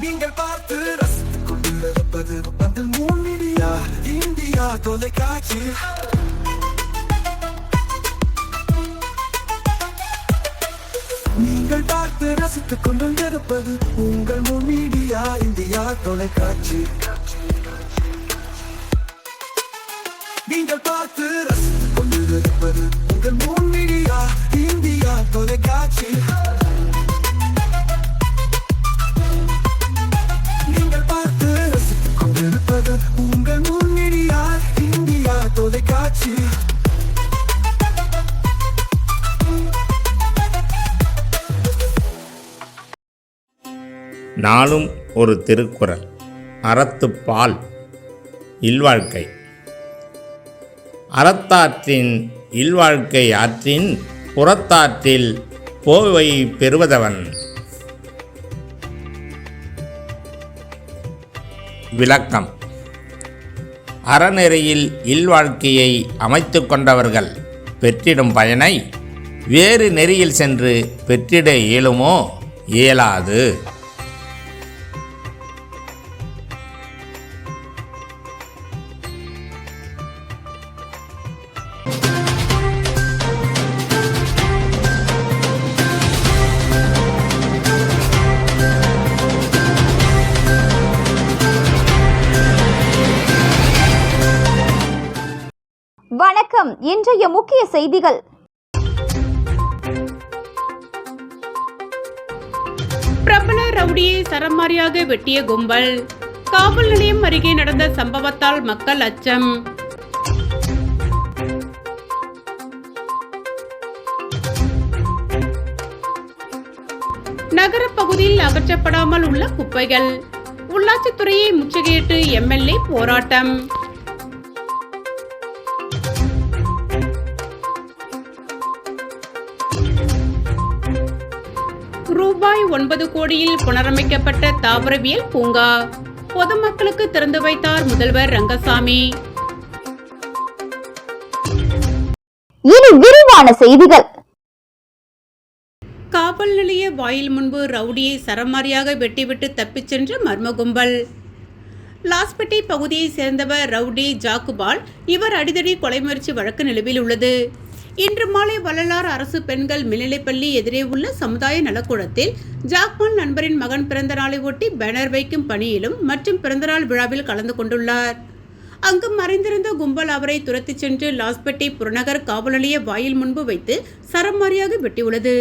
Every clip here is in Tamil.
நீங்கள் பார்த்து ரசித்துக் கொண்டிருப்பது பந்தல் மீடியா இந்தியா தொலைக்காட்சி. நீங்கள் பார்த்து ரசித்துக் கொண்டிருப்பது உங்கள் மீடியா இந்தியா தொலைக்காட்சி. நீங்கள் பார்த்து ரசித்துக் கொண்டிருப்பது உங்கள் மீடியா இந்தியா தொலைக்காட்சி. நீங்கள் பார்த்து ரசித்துக் கொண்டிருப்பது உங்கள் மீடியா இந்தியா தொலைக்காட்சி. நாளும் ஒரு திருக்குறள். அறத்துப்பால் இல்வாழ்க்கை. அறத்தாற்றின் இல்வாழ்க்கை ஆற்றின் புறத்தாற்றில் போவை பெறுவதவன். விளக்கம். அறநெறியில் இல்வாழ்க்கையை அமைத்து கொண்டவர்கள் பெற்றிடும் பயனை வேறு நெறியில் சென்று பெற்றிட இயலுமோ? இயலாது. வணக்கம். இன்றைய முக்கிய செய்திகள். பிரபல ரவுடியை சரமாரியாக வெட்டிய கும்பல். காவல் நிலையம் அருகே நடந்த சம்பவத்தால் மக்கள் அச்சம். நகர பகுதியில் அகற்றப்படாமல் உள்ள குப்பைகள். உள்ளாட்சித்துறையை முற்றுகையிட்டு எம்எல்ஏ போராட்டம். ரூபாய் 9 கோடியில் புனரமைக்கப்பட்ட தாவரவியல் பூங்கா பொதுமக்களுக்கு திறந்து வைத்தார் முதல்வர் ரங்கசாமி. இனி விரிவான செய்திகள். காவல் நிலைய வாயில் முன்பு ரவுடியை சரமாரியாக வெட்டிவிட்டு தப்பிச் சென்ற மர்ம கும்பல். லாஸ்பேட்டை பகுதியை சேர்ந்தவர் ரவுடி ஜாக்குபால். இவர் அடிதடி கொலை முயற்சி வழக்கு நிலுவையில் உள்ளது. இன்று மாலை வள்ளலார் அரசு பெண்கள் மேல்நிலைப்பள்ளி எதிரே உள்ள சமுதாய நலக்கூடத்தில் ஜாக்பால் நண்பரின் மகன் பிறந்த நாளை ஒட்டி பேனர் வைக்கும் பணியிலும் மற்றும் பிறந்தநாள் விழாவில் கலந்து கொண்டுள்ளார். அங்கு மறைந்திருந்த கும்பல் அவரை துரத்திச் சென்று லாஸ்பேட்டை புறநகர் காவல் நிலைய வாயில் முன்பு வைத்து சரமாரியாக வெட்டியுள்ளது.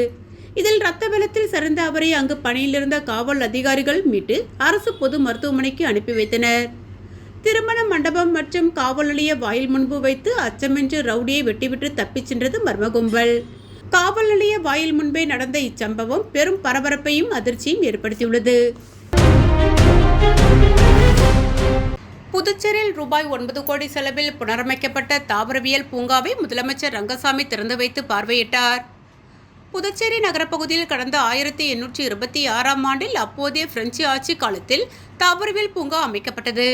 இதில் இரத்த வெள்ளத்தில் சிறந்த அவரை அங்கு பணியிலிருந்த காவல் அதிகாரிகள் மீட்டு அரசு பொது மருத்துவமனைக்கு அனுப்பி வைத்தனர். திருமண மண்டபம் மற்றும் காவல் நிலைய வாயில் முன்பு வைத்து அச்சமின்றி ரவுடியை வெட்டிவிட்டு தப்பிச் சென்றது மர்ம கும்பல். காவல் நிலைய வாயில் முன்பே நடந்த இச்சம்பவம் பெரும் பரபரப்பையும் அதிர்ச்சியும் ஏற்படுத்தியுள்ளது. புதுச்சேரியில் ரூபாய் 9 கோடி செலவில் புனரமைக்கப்பட்ட தாவரவியல் பூங்காவை முதலமைச்சர் ரங்கசாமி திறந்து வைத்து பார்வையிட்டார். புதுச்சேரி நகரப்பகுதியில் கடந்த 1826ஆம் ஆண்டில் அப்போதைய பிரெஞ்சு ஆட்சி காலத்தில் தாவரவியல் பூங்கா அமைக்கப்பட்டது.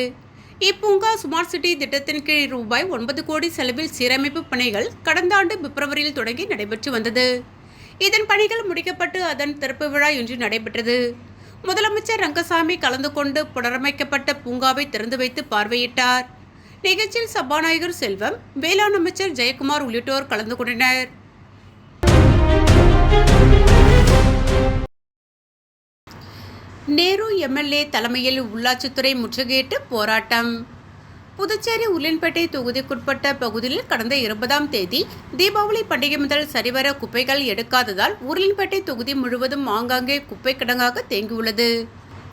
இப்பூங்கா ஸ்மார்ட் சிட்டி திட்டத்தின் கீழ் ரூபாய் 9 கோடி செலவில் சீரமைப்பு பணிகள் கடந்த ஆண்டு பிப்ரவரியில் தொடங்கி நடைபெற்று வந்தது. இதன் பணிகள் முடிக்கப்பட்டு அதன் திறப்பு விழா இன்று நடைபெற்றது. முதலமைச்சர் ரங்கசாமி கலந்து கொண்டு புனரமைக்கப்பட்ட பூங்காவை திறந்து வைத்து பார்வையிட்டார். நிகழ்ச்சியில் சபாநாயகர் செல்வம், வேளாண் அமைச்சர் ஜெயக்குமார் உள்ளிட்டோர் கலந்து கொண்டனர். நேரு எம்எல்ஏ தலைமையில் உள்ளாட்சித்துறை முற்றுகையிட்டு போராட்டம். புதுச்சேரி உருளையன்பேட்டை தொகுதிக்குட்பட்ட பகுதியில் கடந்த 20ஆம் தேதி தீபாவளி பண்டிகை முதல் சரிவர குப்பைகள் எடுக்காததால் உருளையன்பேட்டை தொகுதி முழுவதும் ஆங்காங்கே குப்பை கிடங்காக தேங்கியுள்ளது.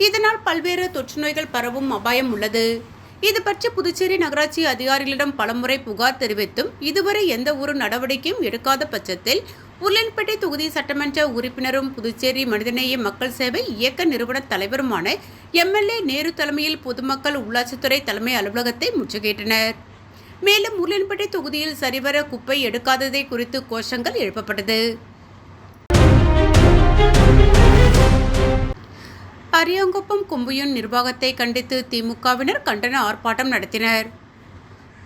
இதனால் பல்வேறு தொற்று நோய்கள் பரவும் அபாயம் உள்ளது. இது பற்றி புதுச்சேரி நகராட்சி அதிகாரிகளிடம் பலமுறை புகார் தெரிவித்தும் இதுவரை எந்த ஒரு நடவடிக்கையும் எடுக்காத பட்சத்தில் உருளையன்பேட்டை தொகுதி சட்டமன்ற உறுப்பினரும் புதுச்சேரி மனிதநேய மக்கள் சேவை இயக்க நிறுவன தலைவருமான எம்எல்ஏ நேரு தலைமையில் பொதுமக்கள் உள்ளாட்சித்துறை தலைமை அலுவலகத்தை முற்றுகையிட்டனர். மேலும் உருளையன்பேட்டை தொகுதியில் சரிவர குப்பை எடுக்காததை குறித்து கோஷங்கள் எழுப்பப்பட்டது. அரியாங்குப்பம் கொம்புயூன் நிர்வாகத்தை கண்டித்து திமுகவினர் கண்டன ஆர்ப்பாட்டம் நடத்தினர்.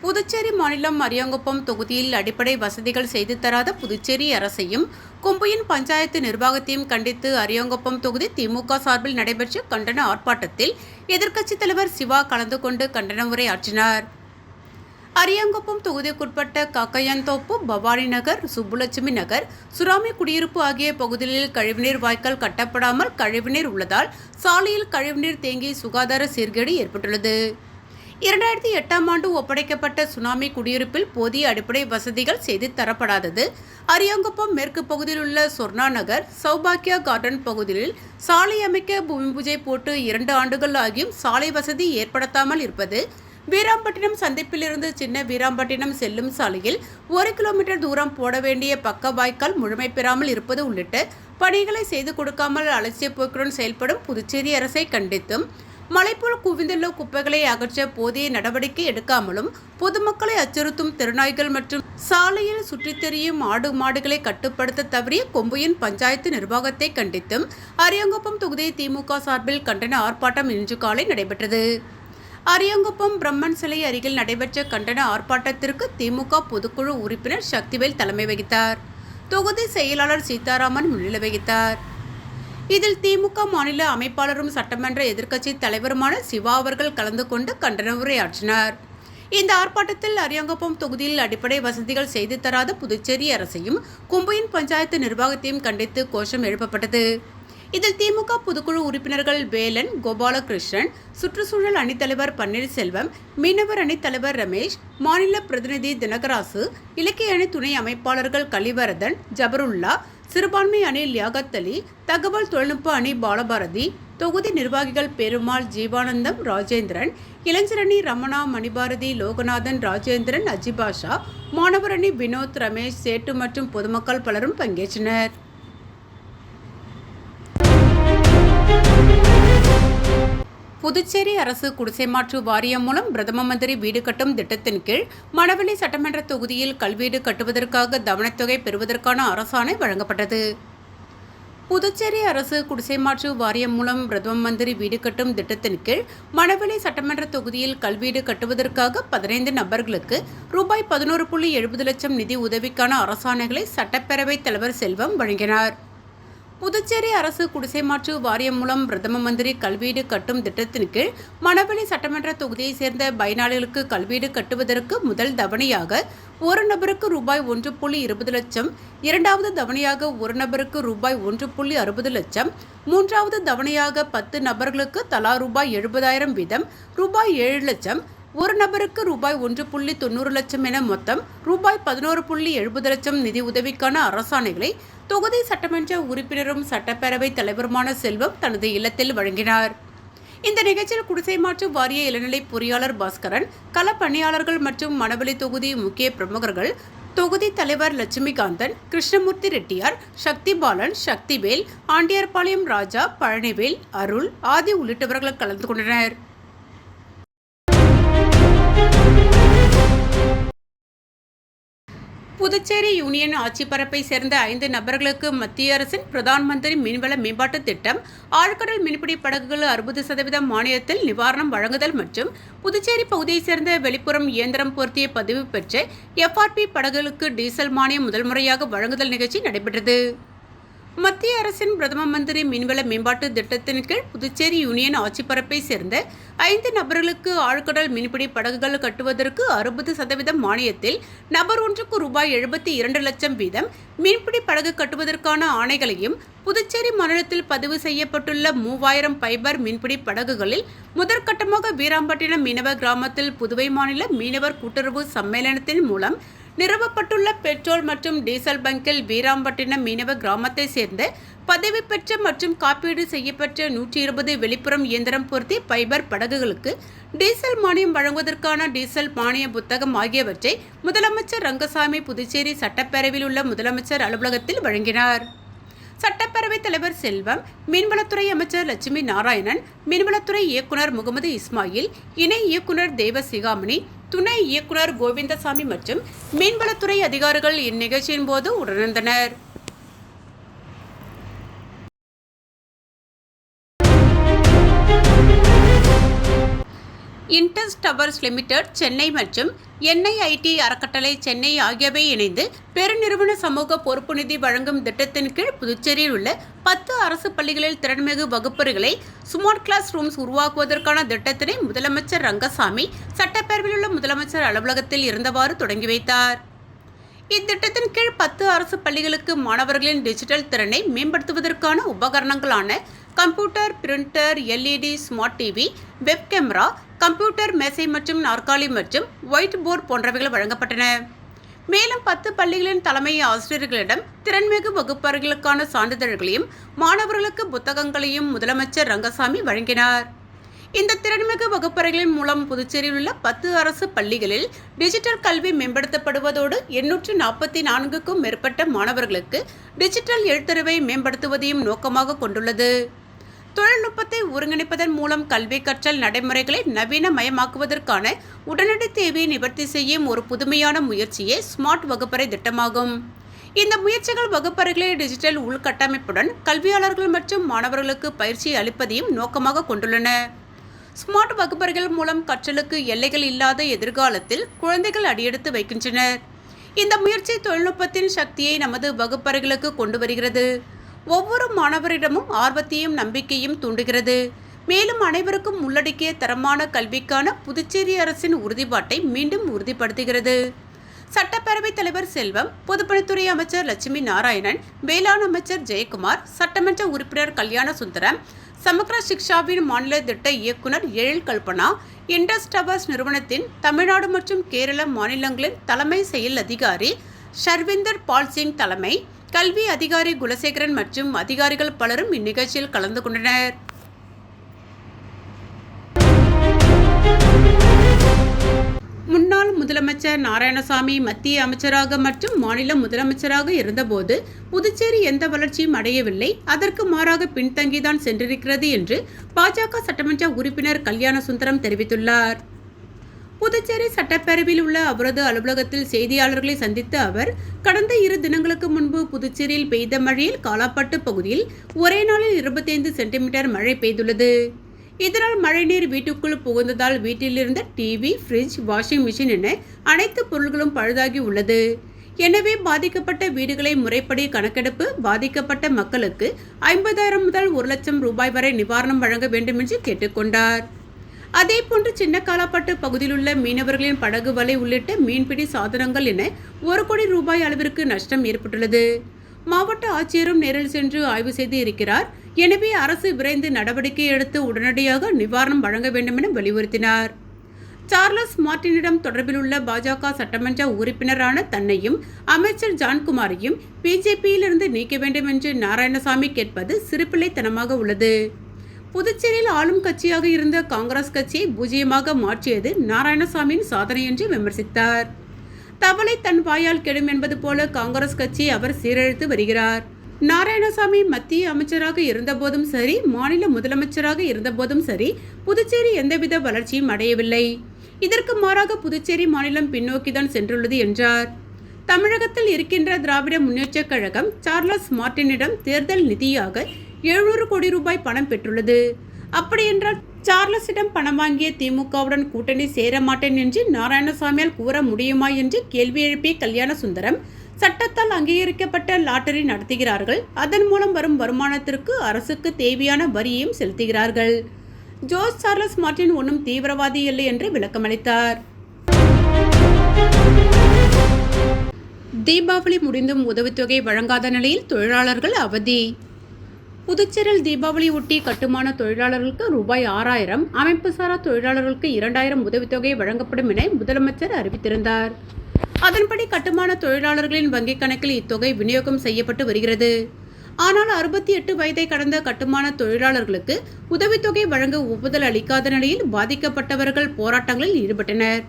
புதுச்சேரி மாநிலம் அரியாங்குப்பம் தொகுதியில் அடிப்படை வசதிகள் செய்து தராத புதுச்சேரி அரசையும் கொம்புயின் பஞ்சாயத்து நிர்வாகத்தையும் கண்டித்து அரியாங்குப்பம் தொகுதி திமுக சார்பில் நடைபெற்ற கண்டன ஆர்ப்பாட்டத்தில் எதிர்க்கட்சித் தலைவர் சிவா கலந்து கொண்டு கண்டன உரையாற்றினார். அரியாங்குப்பம் தொகுதிக்குட்பட்ட காக்கையாந்தோப்பு, பவானி நகர், சுப்புலட்சுமி நகர், சுறாமி குடியிருப்பு ஆகிய பகுதிகளில் கழிவுநீர் வாய்க்கால் கட்டப்படாமல் கழிவுநீர் உள்ளதால் சாலையில் கழிவுநீர் தேங்கி சுகாதார சீர்கேடு ஏற்பட்டுள்ளது. 2008ஆம் ஆண்டு ஒப்படைக்கப்பட்ட சுனாமி குடியிருப்பில் போதிய அடிப்படை வசதிகள் செய்து தரப்படாதது, அரியாங்குப்பம் மேற்கு பகுதியில் உள்ள சொர்ணா நகர், சௌபாக்கியா கார்டன் பகுதியில் சாலை அமைக்க பூமி பூஜை போட்டு 2 ஆண்டுகள் ஆகியும் சாலை வசதி ஏற்படுத்தாமல் இருப்பது, வீராம்பட்டினம் சந்திப்பிலிருந்து சின்ன வீராம்பட்டினம் செல்லும் சாலையில் 1 கிலோமீட்டர் தூரம் போட வேண்டிய பக்க வாய்க்கால் முழுமை பெறாமல் இருப்பது உள்ளிட்ட பணிகளை செய்து கொடுக்காமல் அலட்சிய போக்குடன் செயல்படும் புதுச்சேரி அரசை கண்டித்தும், மலைப்போல் குவிந்துள்ள குப்பைகளை அகற்ற போதிய நடவடிக்கை எடுக்காமலும், பொதுமக்களை அச்சுறுத்தும் தெருநாய்கள் மற்றும் சாலையில் சுற்றித் திரியும் ஆடு மாடுகளை கட்டுப்படுத்த தவறிய கொம்புயின் பஞ்சாயத்து நிர்வாகத்தை கண்டித்தும் அரியாங்குப்பம் தொகுதி திமுக சார்பில் கண்டன ஆர்ப்பாட்டம் இன்று காலை நடைபெற்றது. அரியாங்குப்பம் பிரம்மன் சிலை அருகில் நடைபெற்ற கண்டன ஆர்ப்பாட்டத்திற்கு திமுக பொதுக்குழு உறுப்பினர் சக்திவேல் தலைமை வகித்தார். தொகுதி செயலாளர் சீதாராமன் முன்னிலை வகித்தார். இதில் திமுக மாநில அமைப்பாளரும் சட்டமன்ற எதிர்க்கட்சி தலைவருமான சிவா அவர்கள் கலந்து கொண்டு கண்டன உரையாற்றினார். இந்த ஆர்ப்பாட்டத்தில் அரியாங்குப்பம் தொகுதியில் அடிப்படை வசதிகள் செய்து தராத புதுச்சேரி அரசையும் கொம்புயின் பஞ்சாயத்து நிர்வாகத்தையும் கண்டித்து கோஷம் எழுப்பப்பட்டது. இதில் திமுக பொதுக்குழு உறுப்பினர்கள் வேலன், கோபாலகிருஷ்ணன், சுற்றுச்சூழல் அணித்தலைவர் பன்னீர்செல்வம், மீனவர் அணித்தலைவர் ரமேஷ், மாநில பிரதிநிதி தினகராசு, இலக்கிய அணி துணை அமைப்பாளர்கள் கலிவரதன், ஜபருல்லா, சிறுபான்மை அணி லியாகத் அலி, தகவல் தொழில்நுட்ப அணி பாலபாரதி, தொகுதி நிர்வாகிகள் பெருமாள், ஜீவானந்தம், ராஜேந்திரன், இளைஞரணி ரமணா, மணிபாரதி, லோகநாதன், ராஜேந்திரன், அஜிபாஷா, மாணவர் அணி வினோத், ரமேஷ், சேட்டு மற்றும் பொதுமக்கள் பலரும் பங்கேற்றனர். புதுச்சேரி அரசு குடிசைமாற்று வாரியம் மூலம் பிரதம மந்திரி வீடு கட்டும் திட்டத்தின் கீழ் மணவெளி சட்டமன்ற தொகுதியில் கல்வீடு கட்டுவதற்காக தவணைத்தொகை பெறுவதற்கான அரசாணை வழங்கப்பட்டது. புதுச்சேரி அரசு குடிசைமாற்று வாரியம் மூலம் பிரதம மந்திரி வீடு கட்டும் திட்டத்தின் கீழ் மணவெளி சட்டமன்ற தொகுதியில் கல்வீடு கட்டுவதற்காக 15 நபர்களுக்கு ரூபாய் 11.70 லட்சம் நிதி உதவிக்கான அரசாணைகளை சட்டப்பேரவைத் தலைவர் செல்வம் வழங்கினார். புதுச்சேரி அரசு குடிசைமாற்று வாரியம் மூலம் பிரதம மந்திரி கல்வீடு கட்டும் திட்டத்தின் கீழ் மணவெளி சட்டமன்ற தொகுதியைச் சேர்ந்த பயனாளிகளுக்கு கல்வீடு கட்டுவதற்கு முதல் தவணையாக ஒரு நபருக்கு ரூபாய் 1.20 லட்சம், இரண்டாவது தவணையாக ஒரு நபருக்கு ரூபாய் 1.60 லட்சம், மூன்றாவது தவணையாக 10 நபர்களுக்கு தலா ரூபாய் 70,000 வீதம் ரூபாய் 7 லட்சம், ஒரு நபருக்கு ரூபாய் 1.90 லட்சம் என மொத்தம் ரூபாய் 11.70 லட்சம் நிதி உதவிக்கான அரசாணைகளை தொகுதி சட்டமன்ற உறுப்பினரும் சட்டப்பேரவைத் தலைவருமான செல்வம் தனது இல்லத்தில் வழங்கினார். இந்த நிகழ்ச்சியில் குடிசைமாற்று வாரிய இளநிலை பொறியாளர் பாஸ்கரன், கள பணியாளர்கள் மற்றும் மணவெளி தொகுதி முக்கிய பிரமுகர்கள், தொகுதி தலைவர் லட்சுமிகாந்தன், கிருஷ்ணமூர்த்தி ரெட்டியார், சக்தி பாலன், சக்திவேல், ஆண்டியார்பாளையம் ராஜா, பழனிவேல், அருள் ஆதி உள்ளிட்டவர்கள் கலந்து கொண்டனர். புதுச்சேரி யூனியன் ஆட்சிப்பரப்பை சேர்ந்த 5 நபர்களுக்கு மத்திய அரசின் பிரதான் மந்திரி மீன்வள மேம்பாட்டு திட்டம் ஆழ்கடல் மீன்பிடி படகுகள் 60% மானியத்தில் நிவாரணம் வழங்குதல் மற்றும் புதுச்சேரி பகுதியைச் சேர்ந்த வெளிப்புறம் இயந்திரம் பொருத்திய பதிவு பெற்ற FRP படகுகளுக்கு டீசல் மானியம் முதல் முறையாக வழங்குதல் நிகழ்ச்சி நடைபெற்றது. மத்திய அரசின் பிரதம மந்திரி மீன்வள மேம்பாட்டு திட்டத்தின் கீழ் புதுச்சேரி யூனியன் ஆட்சிப்பரப்பை சேர்ந்த 5 நபர்களுக்கு ஆழ்கடல் மீன்பிடி படகுகள் கட்டுவதற்கு 60% மானியத்தில் நபர் ஒன்றுக்கு ரூபாய் 72 லட்சம் வீதம் மீன்பிடி படகு கட்டுவதற்கான ஆணைகளையும், புதுச்சேரி மாநிலத்தில் பதிவு செய்யப்பட்டுள்ள 3000 ஃபைபர் மீன்பிடி படகுகளில் முதற்கட்டமாக வீராம்பட்டினம் மீனவ கிராமத்தில் புதுவை மாநில மீனவர் கூட்டுறவு சம்மேளனத்தின் மூலம் நிறுவப்பட்டுள்ள பெட்ரோல் மற்றும் டீசல் பங்கில் வீராம்பட்டினம் மீனவ கிராமத்தை சேர்ந்த பதவி பெற்ற மற்றும் காப்பீடு செய்யப்பட்ட 120 வெளிப்புறம் இயந்திரம் பொருத்தி ஃபைபர் படகுகளுக்கு டீசல் மானியம் வழங்குவதற்கான டீசல் மானிய புத்தகம் ஆகியவற்றை முதலமைச்சர் ரங்கசாமி புதுச்சேரி சட்டப்பேரவையில் உள்ள முதலமைச்சர் அலுவலகத்தில் வழங்கினார். சட்டப்பேரவைத் தலைவர் செல்வம், மீன்வளத்துறை அமைச்சர் லட்சுமி நாராயணன், மீன்வளத்துறை இயக்குநர் முகமது இஸ்மாயில், இணை இயக்குநர் தேவசிகாமணி, துணை இயக்குநர் கோவிந்தசாமி மற்றும் மீன்வளத்துறை அதிகாரிகள் இந்நிகழ்ச்சியின் போது உடனிருந்தனர். இன்டஸ் டவர்ஸ் லிமிடெட் சென்னை மற்றும் என்ஐஐடி அறக்கட்டளை சென்னை ஆகியவை இணைந்து பெருநிறுவன சமூக பொறுப்பு நிதி வழங்கும் திட்டத்தின் கீழ் புதுச்சேரியில் உள்ள 10 அரசு பள்ளிகளில் திறன்மிகு வகுப்பறைகளை ஸ்மார்ட் கிளாஸ் ரூம்ஸ் உருவாக்குவதற்கான திட்டத்தினை முதலமைச்சர் ரங்கசாமி சட்டப்பேரவையில் உள்ள முதலமைச்சர் அலுவலகத்தில் இருந்தவாறு தொடங்கி வைத்தார். இத்திட்டத்தின் கீழ் 10 அரசு பள்ளிகளுக்கு மாணவர்களின் டிஜிட்டல் திறனை மேம்படுத்துவதற்கான உபகரணங்களான computer, printer, LED, smart TV, web camera, computer மேசை மற்றும் நாற்காலி மற்றும் ஒயிட் போர்டு போன்றவைகள் வழங்கப்பட்டன. மேலும் 10 பள்ளிகளின் தலைமை ஆசிரியர்களிடம் திறன்மிகு வகுப்பறைகளுக்கான சான்றிதழ்களையும் மாணவர்களுக்கு புத்தகங்களையும் முதலமைச்சர் ரங்கசாமி வழங்கினார். இந்த திறன்மிகு வகுப்பறைகளின் மூலம் புதுச்சேரியில் உள்ள 10 அரசு பள்ளிகளில் டிஜிட்டல் கல்வி மேம்படுத்தப்படுவதோடு 844க்கும் மேற்பட்ட மாணவர்களுக்கு டிஜிட்டல் எழுத்தறிவை மேம்படுத்துவதையும் நோக்கமாக கொண்டுள்ளது. தொழில்நுட்பத்தை ஒருங்கிணைப்பதன் மூலம் கல்வி கற்றல் நடைமுறைகளை நவீனமயமாக்குவதற்கான உடனடி தேவையை நிவர்த்தி செய்யும் ஒரு புதுமையான முயற்சியே ஸ்மார்ட் வகுப்பறை திட்டமாகும். இந்த முயற்சிகள் வகுப்பறைகளை டிஜிட்டல் உள்கட்டமைப்புடன் கல்வியாளர்கள் மற்றும் மாணவர்களுக்கு பயிற்சி அளிப்பதையும் நோக்கமாக கொண்டுள்ளன. ஸ்மார்ட் வகுப்பறைகள் மூலம் கற்றலுக்கு எல்லைகள் இல்லாத எதிர்காலத்தில் குழந்தைகள் அடியெடுத்து வைக்கின்றனர். இந்த முயற்சி தொழில்நுட்பத்தின் சக்தியை நமது வகுப்பறைகளுக்கு கொண்டு வருகிறது. ஒவ்வொரு மாணவரிடமும் ஆர்வத்தையும் நம்பிக்கையும் தூண்டுகிறது. மேலும் அனைவருக்கும் உள்ளடக்கிய தரமான கல்விக்கான புதுச்சேரி அரசின் உறுதிப்பாட்டை மீண்டும் உறுதிப்படுத்துகிறது. சட்டப்பேரவைத் தலைவர் செல்வம், பொதுப்பணித்துறை அமைச்சர் லட்சுமி நாராயணன், வேளாண் அமைச்சர் ஜெயக்குமார், சட்டமன்ற உறுப்பினர் கல்யாண சுந்தரம், சமக்ர சிக்ஷாவின் மாநில திட்ட இயக்குனர் எழில் கல்பனா, இண்டஸ் டவர்ஸ் நிறுவனத்தின் தமிழ்நாடு மற்றும் கேரள மாநிலங்களின் தலைமை செயல் அதிகாரி ஷர்விந்தர் பால் சிங் தலைமை, கல்வி அதிகாரி குலசேகரன் மற்றும் அதிகாரிகள் பலரும் இந்நிகழ்ச்சியில் கலந்து கொண்டனர். முன்னாள் முதலமைச்சர் நாராயணசாமி மத்திய அமைச்சராக மற்றும் மாநில முதலமைச்சராக இருந்தபோது புதுச்சேரி எந்த வளர்ச்சியும் அடையவில்லை, அதற்கு மாறாக பின்தங்கிதான் சென்றிருக்கிறது என்று பாஜக சட்டமன்ற உறுப்பினர் கல்யாண சுந்தரம் தெரிவித்துள்ளார். புதுச்சேரி சட்டப்பேரவையில் உள்ள அவரது அலுவலகத்தில் செய்தியாளர்களை சந்தித்த அவர், கடந்த 2 தினங்களுக்கு முன்பு புதுச்சேரியில் பெய்த மழையில் காலாப்பட்டு பகுதியில் ஒரே நாளில் 25 சென்டிமீட்டர் மழை பெய்துள்ளது. இதனால் மழைநீர் வீட்டுக்குள் புகுந்ததால் வீட்டிலிருந்த டிவி, ஃப்ரிட்ஜ், வாஷிங் மிஷின் என அனைத்து பொருட்களும் பழுதாகி உள்ளது. எனவே பாதிக்கப்பட்ட வீடுகளை முறைப்படி கணக்கெடுப்பு, பாதிக்கப்பட்ட மக்களுக்கு 50,000 முதல் 1 லட்சம் ரூபாய் வரை நிவாரணம் வழங்க வேண்டும் என்று கேட்டுக்கொண்டார். அதேபோன்று சின்ன காலாப்பட்டு பகுதியில் உள்ள மீனவர்களின் படகு, வலை உள்ளிட்ட மீன்பிடி சாதனங்கள் என 1 கோடி ரூபாய் அளவிற்கு நஷ்டம் ஏற்பட்டுள்ளது. மாவட்ட ஆட்சியரும் நேரில் சென்று ஆய்வு செய்து இருக்கிறார். எனவே அரசு விரைந்து நடவடிக்கை எடுத்து உடனடியாக நிவாரணம் வழங்க வேண்டும் என வலியுறுத்தினார். சார்லஸ் மார்டினிடம் தொடர்பில் உள்ள பாஜக சட்டமன்ற உறுப்பினரான தன்னையும் அமைச்சர் ஜான்குமாரையும் பிஜேபியிலிருந்து நீக்க வேண்டும் என்று நாராயணசாமி கேட்பது சிறுபிள்ளைத்தனமாக உள்ளது. புதுச்சேரியில் ஆளும் கட்சியாக இருந்த காங்கிரஸ் கட்சியை பூஜ்ஜியமாக மாற்றியது நாராயணசாமியின் சாதனை என்று விமர்சித்தார். தவளை தன் வாயால் கெடும் என்பது போல காங்கிரஸ் கட்சியை அவர் சீரழித்து வருகிறார். நாராயணசாமி மத்திய அமைச்சராக இருந்தபோதும் சரி, மாநில முதலமைச்சராக இருந்தபோதும் சரி, புதுச்சேரி எந்தவித வளர்ச்சியும் அடையவில்லை. இதற்கு மாறாக புதுச்சேரி மாநிலம் பின்னோக்கிதான் சென்றுள்ளது என்றார். தமிழகத்தில் இருக்கின்ற திராவிட முன்னேற்றக் கழகம் சார்லஸ் மார்டினிடம் தேர்தல் நிதியாக 700 கோடி ரூபாய் பணம் பெற்றுள்ளது. அப்படியென்றால் சார்லஸிடம் பணம் வாங்கிய திமுகவுடன் கூட்டணி சேர மாட்டேன் என்று நாராயணசாமியால் கூற முடியுமா என்று கேள்வி எழுப்பிய கல்யாண சுந்தரம், சட்டத்தால் அங்கீகரிக்கப்பட்ட லாட்டரி நடத்துகிறார்கள். அதன் மூலம் வரும் வருமானத்திற்கு அரசுக்கு தேவையான வரியையும் செலுத்துகிறார்கள். ஜோர்ஜ் சார்லஸ் மார்டின் ஒன்றும் தீவிரவாதி இல்லை என்று விளக்கமளித்தார். தீபாவளி முடிந்தும் உதவித்தொகை வழங்காத நிலையில் தொழிலாளர்கள் அவதி. புதுச்சேரியில் தீபாவளி ஒட்டி கட்டுமான தொழிலாளர்களுக்கு ரூபாய் 6,000, அமைப்புசாரா தொழிலாளர்களுக்கு 2,000 உதவித்தொகை வழங்கப்படும் என முதலமைச்சர் அறிவித்திருந்தார். அதன்படி கட்டுமான தொழிலாளர்களின் வங்கிக் கணக்கில் இத்தொகை விநியோகம் செய்யப்பட்டு வருகிறது. ஆனால் 68 வயதை கடந்த கட்டுமான தொழிலாளர்களுக்கு உதவித்தொகை வழங்க ஒப்புதல் அளிக்காத நிலையில் பாதிக்கப்பட்டவர்கள் போராட்டங்களில் ஈடுபட்டனர்.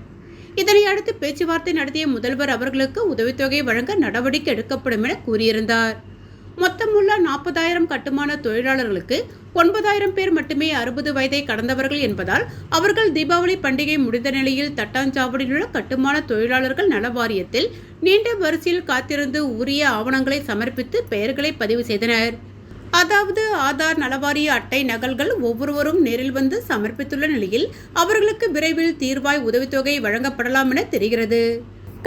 இதனை அடுத்து பேச்சுவார்த்தை நடத்திய முதல்வர் அவர்களுக்கு உதவித்தொகை வழங்க நடவடிக்கை எடுக்கப்படும் என கூறியிருந்தார். மொத்தமுள்ள 40,000 கட்டுமான தொழிலாளர்களுக்கு 9,000 பேர் மட்டுமே 60 வயதை கடந்தவர்கள் என்பதால் அவர்கள் தீபாவளி பண்டிகை முடிந்த நிலையில் தட்டாஞ்சாவடியில் உள்ள கட்டுமான தொழிலாளர்கள் நல வாரியத்தில் நீண்ட வரிசையில் காத்திருந்து உரிய ஆவணங்களை சமர்ப்பித்து பெயர்களை பதிவு செய்தனர். அதாவது ஆதார் நலவாரிய அட்டை நகல்கள் ஒவ்வொருவரும் நேரில் வந்து சமர்ப்பித்துள்ள நிலையில் அவர்களுக்கு விரைவில் தீர்வாய் உதவித்தொகை வழங்கப்படலாம் என தெரிகிறது.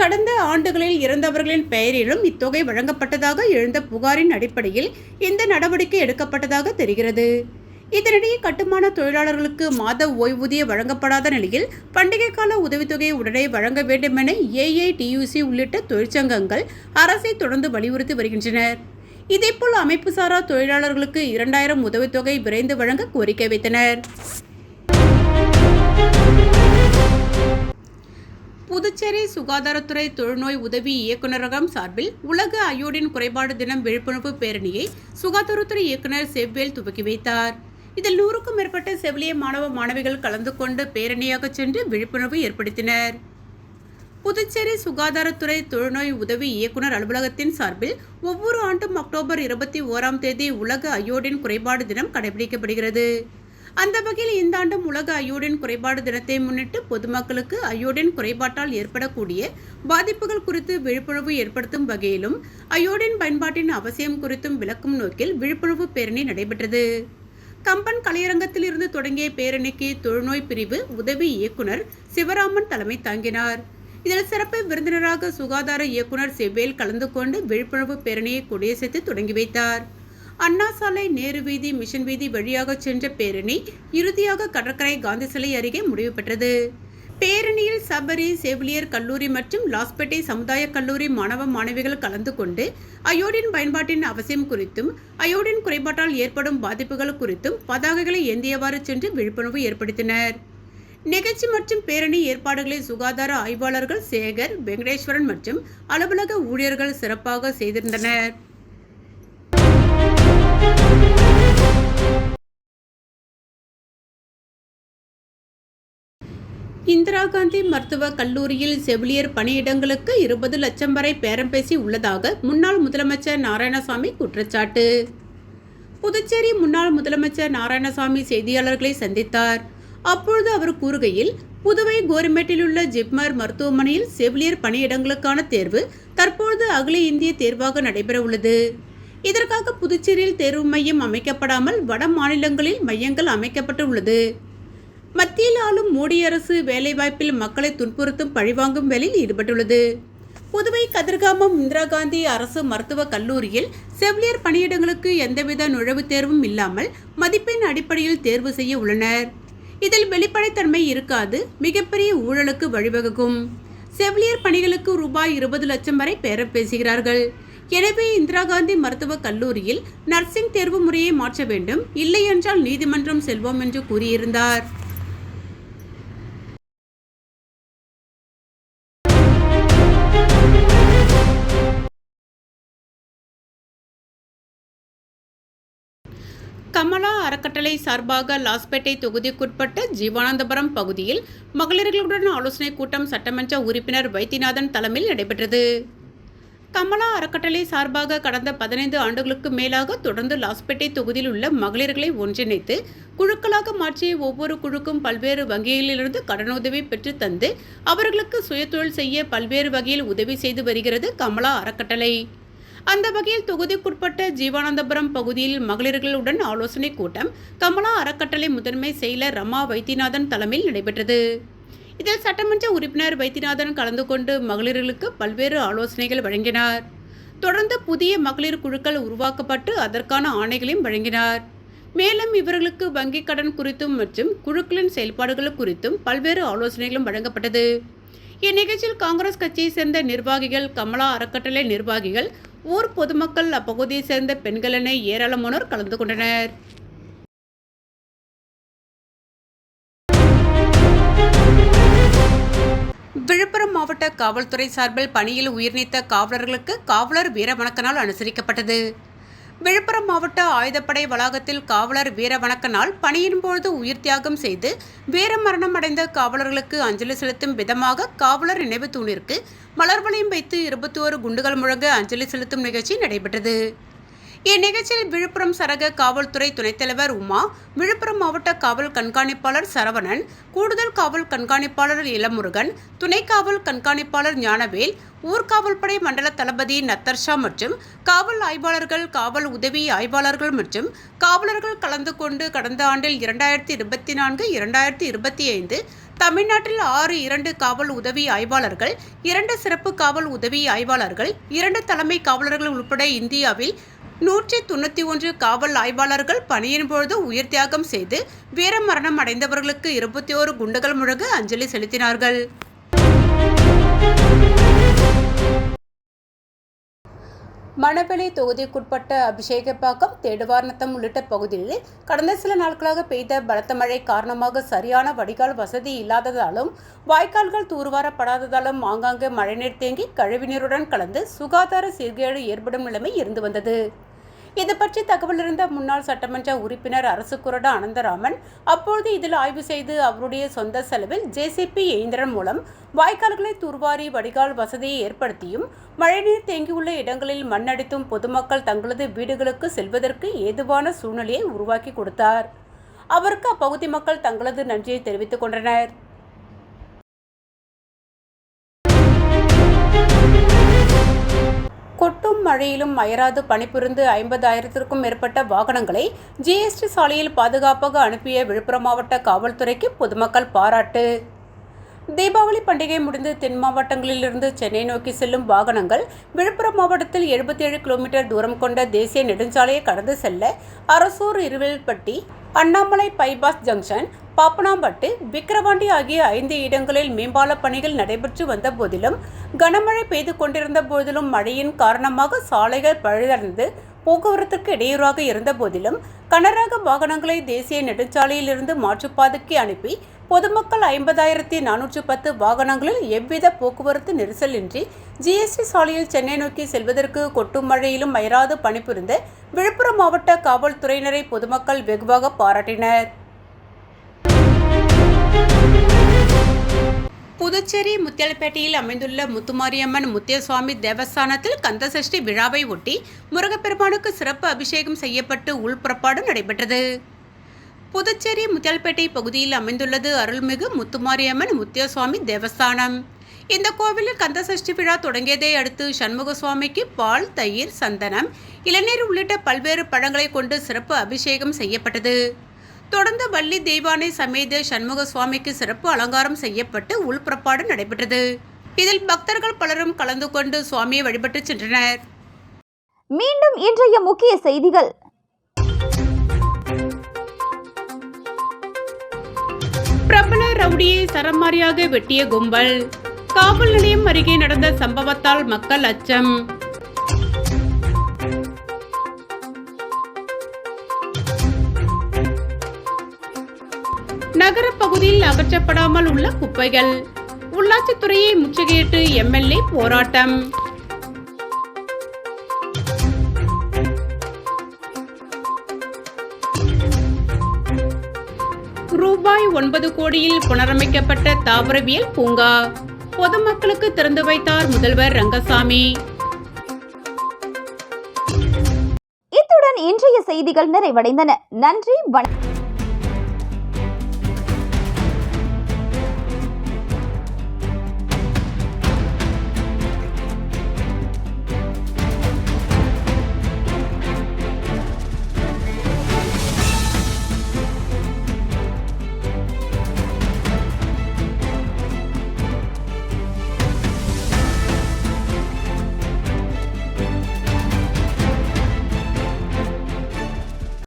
கடந்த ஆண்டுகளில் இறந்தவர்களின் பெயரிலும் இத்தொகை வழங்கப்பட்டதாக எழுந்த புகாரின் அடிப்படையில் இந்த நடவடிக்கை எடுக்கப்பட்டதாக தெரிகிறது. இதனிடையே கட்டுமான தொழிலாளர்களுக்கு மாத ஓய்வூதியம் வழங்கப்படாத நிலையில் பண்டிகை கால உதவித்தொகை உடனே வழங்க வேண்டும் என AITUC உள்ளிட்ட தொழிற்சங்கங்கள் அரசை தொடர்ந்து வலியுறுத்தி வருகின்றனர். இதேபோல் அமைப்பு சாரா தொழிலாளர்களுக்கு 2000 உதவித்தொகை விரைந்து வழங்க கோரிக்கை வைத்தனர். புதுச்சேரி சுகாதாரத்துறை தொழுநோய் உதவி இயக்குநரகம் சார்பில் உலக அயோடின் குறைபாடு தினம் விழிப்புணர்வு பேரணியை சுகாதாரத்துறை இயக்குநர் செவ்வேல் துவக்கி வைத்தார். இதில் 100க்கும் மேற்பட்ட செவிலிய மாணவ மாணவிகள் கலந்து கொண்டு பேரணியாக சென்று விழிப்புணர்வு ஏற்படுத்தினர். புதுச்சேரி சுகாதாரத்துறை தொழுநோய் உதவி இயக்குநர் அலுவலகத்தின் சார்பில் ஒவ்வொரு ஆண்டும் அக்டோபர் 21ஆம் தேதி உலக அயோடின் குறைபாடு தினம் கடைபிடிக்கப்படுகிறது. அந்த வகையில் இந்த ஆண்டும் உலக அயோடின் குறைபாடு தினத்தை முன்னிட்டு பொதுமக்களுக்கு அயோடின் குறைபாட்டால் ஏற்படக்கூடிய பாதிப்புகள் குறித்து விழிப்புணர்வு ஏற்படுத்தும் வகையிலும் அயோடின் பயன்பாட்டின் அவசியம் குறித்தும் விளக்கும் நோக்கில் விழிப்புணர்வு பேரணி நடைபெற்றது. கம்பன் கலையரங்கத்தில் இருந்து தொடங்கிய பேரணிக்கு தொழுநோய் பிரிவு உதவி இயக்குனர் சிவராமன் தலைமை தாங்கினார். இதில் சிறப்பு விருந்தினராக சுகாதார இயக்குனர் செவ்வேல் கலந்து கொண்டு விழிப்புணர்வு பேரணியை கொடியசைத்து தொடங்கி வைத்தார். அண்ணா சாலை, நேரு வீதி, மிஷன் வீதி வழியாக சென்ற பேரணி இறுதியாக கடற்கரை காந்தி சிலை அருகே முடிவு பெற்றது. பேரணியில் சபரி, செவிலியர் கல்லூரி மற்றும் லாஸ்பேட்டை சமுதாய கல்லூரி மாணவ மாணவிகள் கலந்து கொண்டு அயோடின் பயன்பாட்டின் அவசியம் குறித்தும் அயோடின் குறைபாட்டால் ஏற்படும் பாதிப்புகள் குறித்தும் பதாகைகளை ஏந்தியவாறு சென்று விழிப்புணர்வு ஏற்படுத்தினர். நிகழ்ச்சி மற்றும் பேரணி ஏற்பாடுகளை சுகாதார ஆய்வாளர்கள் சேகர், வெங்கடேஸ்வரன் மற்றும் அலுவலக ஊழியர்கள் சிறப்பாக செய்திருந்தனர். இந்திரா காந்தி மருத்துவக் கல்லூரியில் செவிலியர் பணியிடங்களுக்கு 20 லட்சம் வரை பேரம் பேசி உள்ளதாக முன்னாள் முதலமைச்சர் நாராயணசாமி குற்றச்சாட்டு. புதுச்சேரி முன்னாள் முதலமைச்சர் நாராயணசாமி செய்தியாளர்களை சந்தித்தார். அப்பொழுது அவர் கூறுகையில், புதுவை கோரிமேட்டில் உள்ள ஜிப்மர் மருத்துவமனையில் செவிலியர் பணியிடங்களுக்கான தேர்வு தற்பொழுது அகில இந்திய தேர்வாக நடைபெற உள்ளது. இதற்காக புதுச்சேரியில் தேர்வு மையம் அமைக்கப்படாமல் வட மாநிலங்களில் மையங்கள் அமைக்கப்பட்டு உள்ளது. மத்தியில் ஆளும் மோடி அரசு வேலைவாய்ப்பில் மக்களை துன்புறுத்தும் பழிவாங்கும் வேலையில் ஈடுபட்டுள்ளது. புதுவை கதிர்காமம் இந்திரா காந்தி அரசு மருத்துவக் கல்லூரியில் செவிலியர் பணியிடங்களுக்கு எந்தவித நுழைவுத் தேர்வும் இல்லாமல் மதிப்பெண் அடிப்படையில் தேர்வு செய்ய உள்ளனர். இதில் வெளிப்படைத்தன்மை இருக்காது, மிகப்பெரிய ஊழலுக்கு வழிவகுக்கும். செவிலியர் பணிகளுக்கு ரூபாய் 20 லட்சம் வரை பேரம் பேசுகிறார்கள். எனவே இந்திரா காந்தி மருத்துவக் கல்லூரியில் நர்சிங் தேர்வு முறையை மாற்ற வேண்டும், இல்லை என்றால் நீதிமன்றம் செல்வோம் என்று கூறியிருந்தார். கமலா அறக்கட்டளை சார்பாக லாஸ்பேட்டை தொகுதிக்குட்பட்ட ஜீவானந்தபுரம் பகுதியில் மகளிர்களுடன் ஆலோசனை கூட்டம் சட்டமன்ற உறுப்பினர் வைத்தியநாதன் தலைமையில் நடைபெற்றது. கமலா அறக்கட்டளை சார்பாக கடந்த 15 ஆண்டுகளுக்கு மேலாக தொடர்ந்து லாஸ்பேட்டை தொகுதியில் உள்ள மகளிர்களை ஒன்றிணைத்து குழுக்களாக மாற்றி ஒவ்வொரு குழுக்கும் பல்வேறு வங்கிகளிலிருந்து கடனுதவி பெற்று தந்து அவர்களுக்கு சுயதொழில் செய்ய பல்வேறு வகையில் உதவி செய்து வருகிறது கமலா அறக்கட்டளை. அந்த வகையில் தொகுதிக்குட்பட்ட ஜீவானந்தபுரம் பகுதியில் மகளிர்களுடன் ஆலோசனை கூட்டம் கமலா அறக்கட்டளை முதன்மை செயலர் ரமா வைத்தியநாதன் தலைமையில் நடைபெற்றது. இதில் சட்டமன்ற உறுப்பினர் வைத்தியநாதன் கலந்து கொண்டு மகளிர்களுக்கு பல்வேறு ஆலோசனைகள் வழங்கினார். தொடர்ந்து புதிய மகளிர் குழுக்கள் உருவாக்கப்பட்டு அதற்கான ஆணைகளையும் வழங்கினார். மேலும் இவர்களுக்கு வங்கிக் கடன் குறித்தும் மற்றும் குழுக்களின் செயல்பாடுகள் குறித்தும் பல்வேறு ஆலோசனைகளும் வழங்கப்பட்டது. இந்நிகழ்ச்சியில் காங்கிரஸ் கட்சியை சேர்ந்த நிர்வாகிகள், கமலா அறக்கட்டளை நிர்வாகிகள், ஊர் பொதுமக்கள், அப்பகுதியை சேர்ந்த பெண்கள் என ஏராளமானோர் கலந்து கொண்டனர். விழுப்புரம் மாவட்ட காவல்துறை சார்பில் பணியில் உயிர்நீத்த காவலர்களுக்கு காவலர் வீர வணக்க நாள் அனுசரிக்கப்பட்டது. விழுப்புரம் மாவட்ட ஆயுதப்படை வளாகத்தில் காவலர் வீர வணக்க நாள் பணியின் பொழுது உயிர் தியாகம் செய்து வீர மரணம் அடைந்த காவலர்களுக்கு அஞ்சலி செலுத்தும் விதமாக காவலர் நினைவு தூணிற்கு மலர் வளையம் வைத்து 21 குண்டுகள் முழங்க அஞ்சலி செலுத்தும் நிகழ்ச்சி நடைபெற்றது. இந்நிகழ்ச்சியில் விழுப்புரம் சரக காவல்துறை துணைத் தலைவர் உமா, விழுப்புரம் மாவட்ட காவல் கண்காணிப்பாளர் சரவணன், கூடுதல் காவல் கண்காணிப்பாளர் இளமுருகன், துணை காவல் கண்காணிப்பாளர் ஞானவேல், ஊர்காவல்படை மண்டல தளபதி நத்தர்ஷா மற்றும் காவல் ஆய்வாளர்கள், காவல் உதவி ஆய்வாளர்கள் மற்றும் காவலர்கள் கலந்து கொண்டு கடந்த ஆண்டில் 2024-2025 தமிழ்நாட்டில் 2 காவல் உதவி ஆய்வாளர்கள், 2 சிறப்பு காவல் உதவி ஆய்வாளர்கள், 2 தலைமை காவலர்கள் உட்பட இந்தியாவில் 191 காவல் ஆய்வாளர்கள் பணியின் பொழுது உயிர் தியாகம் செய்து வீரமரணம் அடைந்தவர்களுக்கு 21 குண்டுகள் முழங்க அஞ்சலி செலுத்தினார்கள். மணவெளி தொகுதிக்குட்பட்ட அபிஷேகப்பாக்கம், தேடுவார்நத்தம் உள்ளிட்ட பகுதிகளில் கடந்த சில நாட்களாக பெய்த பலத்த மழை காரணமாக சரியான வடிகால் வசதி இல்லாததாலும் வாய்க்கால்கள் தூர்வாரப்படாததாலும் ஆங்காங்கே மழைநீர் தேங்கி கழிவுநீருடன் கலந்து சுகாதார சீர்கேடு ஏற்படும் நிலைமை இருந்து வந்தது. இது பற்றி தகவல் இருந்த முன்னாள் சட்டமன்ற உறுப்பினர் அரசு குரடா அனந்தராமன் அப்போது இதில் ஆய்வு செய்து அவருடைய சொந்த செலவில் JCB இயந்திரம் மூலம் வாய்க்கால்களை தூர்வாரி வடிகால் வசதியை ஏற்படுத்தியும் மழைநீர் தேங்கியுள்ள இடங்களில் மண்ணடித்தும் பொதுமக்கள் தங்களது வீடுகளுக்கு செல்வதற்கு ஏதுவான சூழ்நிலையை உருவாக்கி கொடுத்தார். அவருக்கு அப்பகுதி மக்கள் தங்களது நன்றியை தெரிவித்துக் கொண்டனர். கொட்டும் மழையிலும் அயராது பணிபுரிந்து 50,000க்கும் மேற்பட்ட வாகனங்களை GST சாலையில் பாதுகாப்பாக அனுப்பிய விழுப்புரம் மாவட்ட காவல்துறைக்கு பொதுமக்கள் பாராட்டு. தீபாவளி பண்டிகை முடிந்து தென் மாவட்டங்களிலிருந்து சென்னை நோக்கி செல்லும் வாகனங்கள் விழுப்புரம் மாவட்டத்தில் 77 கிலோமீட்டர் தூரம் கொண்ட தேசிய நெடுஞ்சாலையை கடந்து செல்ல அரசூர், இருவேல்பட்டி, அண்ணாமலை பைபாஸ் ஜங்ஷன், பாப்பனாம்பட்டு, விக்கிரவாண்டி ஆகிய 5 இடங்களில் மேம்பால பணிகள் நடைபெற்று வந்த போதிலும் கனமழை பெய்து கொண்டிருந்த போதிலும் மழையின் காரணமாக சாலைகள் பழுதடைந்து போக்குவரத்திற்கு இடையூறாக இருந்த போதிலும் கனரக வாகனங்களை தேசிய நெடுஞ்சாலையிலிருந்து மாற்றுப்பாதைக்கு அனுப்பி பொதுமக்கள் 50,410 வாகனங்களில் எவ்வித போக்குவரத்து நெரிசல் இன்றி GST சாலையில் சென்னை நோக்கி செல்வதற்கு கொட்டும் மழையிலும் அயராது பணிபுரிந்த விழுப்புரம் மாவட்ட காவல்துறையினரை பொதுமக்கள் வெகுவாக பாராட்டினர். புதுச்சேரி முத்தியால்பேட்டையில் அமைந்துள்ள முத்துமாரியம்மன் முத்தியசுவாமி தேவஸ்தானத்தில் கந்தசஷ்டி விழாவை ஒட்டி முருகப்பெருமானுக்கு சிறப்பு அபிஷேகம் செய்யப்பட்டு உள்புறப்பாடு நடைபெற்றது. புதுச்சேரி முத்தியால்பேட்டை பகுதியில் அமைந்துள்ளது அருள்மிகு முத்துமாரியம்மன் முத்தியசுவாமி தேவஸ்தானம். இந்த கோவிலில் கந்தசஷ்டி விழா தொடங்கியதை அடுத்து சண்முக சுவாமிக்கு பால், தயிர், சந்தனம், இளநீர் உள்ளிட்ட பல்வேறு பழங்களை கொண்டு சிறப்பு அபிஷேகம் செய்யப்பட்டது. தொடர்ந்து வள்ளி தெய்வானை சமேத சண்முக சுவாமிக்கு சிறப்பு அலங்காரம் செய்யப்பட்டு உள்புறப்பாடு நடைபெற்றது. இதில் பக்தர்கள் பலரும் கலந்து கொண்டு சுவாமியை வழிபட்டு சென்றனர். மீண்டும் இன்றைய முக்கிய செய்திகள். பிரபல ரவுடியை சரமாரியாக வெட்டிய கும்பல். காவல் நிலையம் அருகே நடந்த சம்பவத்தால் மக்கள் அச்சம். நகர பகுதியில் அகற்றப்படாமல் உள்ள குப்பைகள். உள்ளாட்சித்துறையை முற்றுகையிட்டு MLA போராட்டம். ரூபாய் 9 கோடியில் புனரமைக்கப்பட்ட தாவரவியல் பூங்கா பொதுமக்களுக்கு திறந்து வைத்தார் முதல்வர் ரங்கசாமி. இத்துடன் இன்றைய செய்திகள் நிறைவடைந்தன. நன்றி, வணக்கம்.